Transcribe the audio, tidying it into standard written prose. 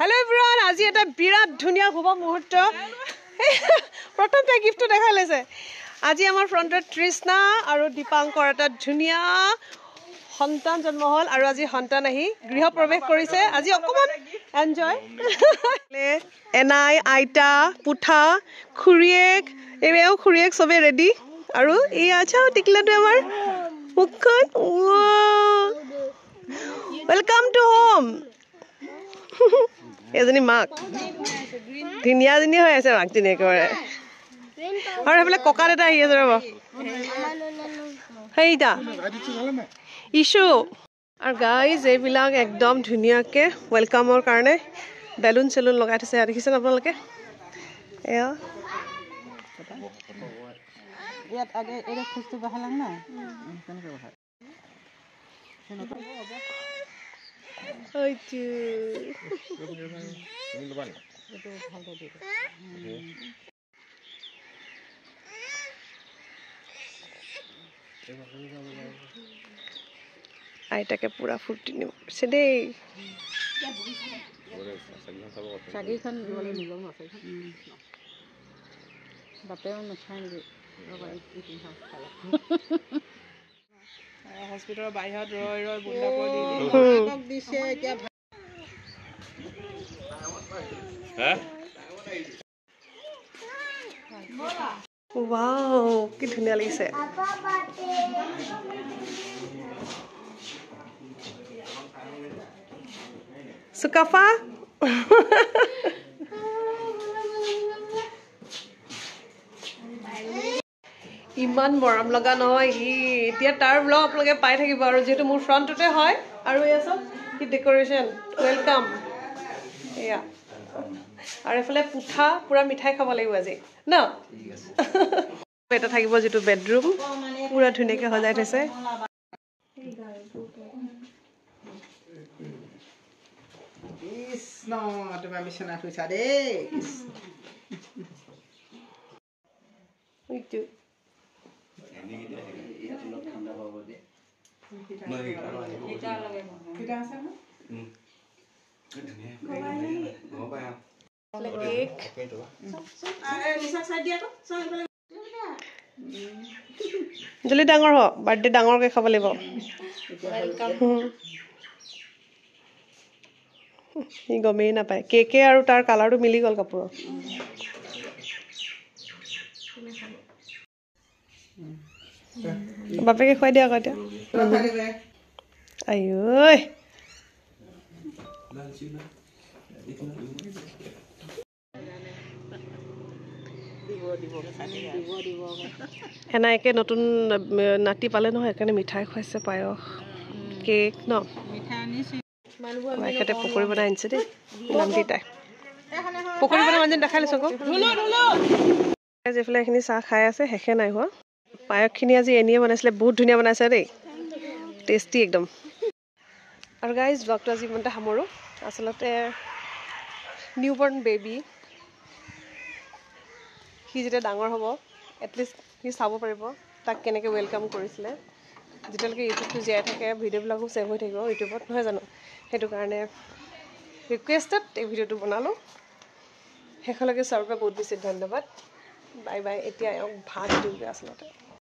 Hello everyone, আজি এটা বিৰাট ধুনিয়া শুভ মুহূৰ্ত প্ৰথমতে গিফটটো দেখাই লৈছে আজি আমাৰ ফ্ৰণ্টত তৃষ্ণা আৰু দীপাংকৰ এটা ধুনিয়া সন্তান জন্ম হল আৰু আজি সন্তান আহি গৃহ প্ৰৱেশ কৰিছে আজি অকমান এনজয় এনাই আইতা পুঠা খুৰিয়েক এবেও খুৰিয়েক সবে ৰেডি আৰু এই আছা টিকলাটো আমাৰ মুখখন ওয়েলকাম টু হোম এজনী মাক ধুনীয়াজনী হৈ আছে মাক জনী একেবাৰে আৰু এইফালে ককাত এটা আহি আছে ৰ'ব সেইটা ইছু আৰু গাইজ এইবিলাক একদম ধুনীয়াকৈ ৱেলকামৰ কাৰণে বেলুন চেলুন লগাই থৈছে দেখিছেনে আপোনালোকে এয়া ইয়াত আগে এটা খুচটো বহালাম না কেনেকৈ বহাই আইতাকে পুৰা ফুৰ্তি নিছে দেই চাগিখন দিবলৈ নিব আছে বাপেও নাখায় নেকি হস্পিটেলৰ বাহিৰত ৰৈ ৰৈ বুন্দাপৰ দিছে এতিয়া ওৱাও কি ধুনীয়া লাগিছে সুকাফা ইমান মৰম লগা নহয় এতিয়া তাৰ ব্লগ আপোনালোকে পাই থাকিব আৰু যেহেতু মোৰ ফ্ৰণ্টতে হয় আৰু এয়া চব কি ডেকৰেশ্যন ৱেলকাম এয়া আৰু এইফালে পুঠা পুৰা মিঠাই খাব লাগিব আজি ন এটা থাকিব যিটো বেডৰুম পুৰা ধুনীয়াকৈ সজাই থৈছে কৃষ্ণ তোমাৰ বিচনা থৈছা দেই জলদি ডাঙৰ হ বাৰ্থডে ডাঙৰকৈ খাব লাগিব সি গমেই নাপায় কেকে আৰু তাৰ কালাৰটো মিলি গ'ল কাপোৰৰ বাপেকে খুৱাই দিয়া আকৌ এতিয়া আইঐ এনাইকে নতুন নাতি পালে নহয় সেইকাৰণে মিঠাই খুৱাইছে পায়স কেক ন এখেতে পকৰি বনাই আনিছে দেই নামকেইটাই পকৰি বনাই মানুহ দেখাই লৈছো আকৌ যিফালে এইখিনি চাহ খাই আছে শেষে নাই হোৱা পায়সখিনি আজি এনেয়ে বনাইছিলে বহুত ধুনীয়া বনাইছে দেই টেষ্টি একদম আৰু গাইজ ব্লগটো আজি ইমানতে সামৰোঁ আচলতে নিউবৰ্ণ বেবী সি যেতিয়া ডাঙৰ হ'ব এটলিষ্ট সি চাব পাৰিব তাক কেনেকৈ ৱেলকাম কৰিছিলে যেতিয়ালৈকে ইউটিউবটো জীয়াই থাকে ভিডিঅ'বিলাকো ছেভ হৈ থাকিব ইউটিউবত নহয় জানো সেইটো কাৰণে ৰিকুৱেষ্টেড এই ভিডিঅ'টো বনালোঁ শেষলৈকে চোৱাৰ বাবে বহুত বেছি ধন্যবাদ বাই বাই এতিয়া ভাত দিওঁগৈ আচলতে